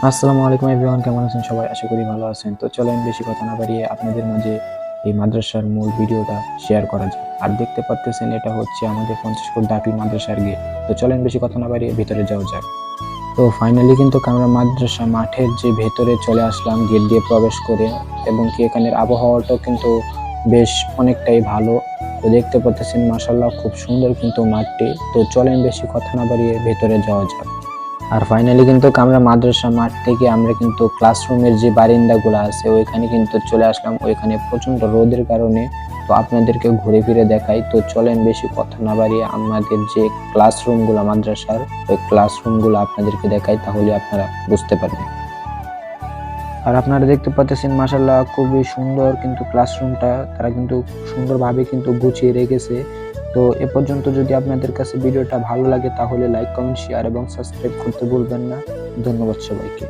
আসসালামু আলাইকুম এভরিওয়ান, কেমন আছেন সবাই? আশা করি ভালো আছেন। তো চলেন বেশি কথা না বাড়িয়ে আপনাদের মাঝে এই মাদ্রাসার মূল ভিডিওটা শেয়ার করা যাক। আর দেখতে পারতেছেন এটা হচ্ছে আমাদের 50 ফুট দাখিল মাদ্রাসার গেট। তো চলেন বেশি কথা না বাড়িয়ে ভিতরে যাওয়া যাক। তো ফাইনালি কিন্তু আমরা মাদ্রাসা মাঠের যে ভেতরে চলে আসলাম গেট দিয়ে প্রবেশ করে, এবং কি এখানের আবহাওয়াটাও কিন্তু বেশ অনেকটাই ভালো। তো দেখতে পাচ্ছেন মাশাআল্লাহ খুব সুন্দর কিন্তু মাঠটি। তো চলেন বেশি কথা না বাড়িয়ে ভেতরে যাওয়া যাক। আর ফাইনালি কিন্তু আমরা মাদ্রাসা মাঠ থেকে আমরা কিন্তু ক্লাসরুমের যে বারিন্দাগুলো আছে ওইখানে কিন্তু চলে আসলাম। ওইখানে প্রচন্ড রোদের কারণে তো আপনাদেরকে ঘুরে ফিরে দেখাই। তো চলেন বেশি কথা না বাড়িয়ে আমাদের যে ক্লাসরুমগুলো মাদ্রাসার ওই ক্লাসরুমগুলো আপনাদেরকে দেখাই, তাহলে আপনারা বুঝতে পারবেন। আর আপনারা দেখতে পাচ্ছেন মাশাআল্লাহ খুবই সুন্দর কিন্তু ক্লাসরুমটা তারা কিন্তু সুন্দরভাবে কিন্তু গুছিয়ে রেখেছে। তো এ পর্যন্ত যদি আপনাদের কাছে ভিডিওটা ভালো লাগে তাহলে লাইক, কমেন্ট, শেয়ার এবং সাবস্ক্রাইব করতে ভুলবেন না। ধন্যবাদ সবাইকে।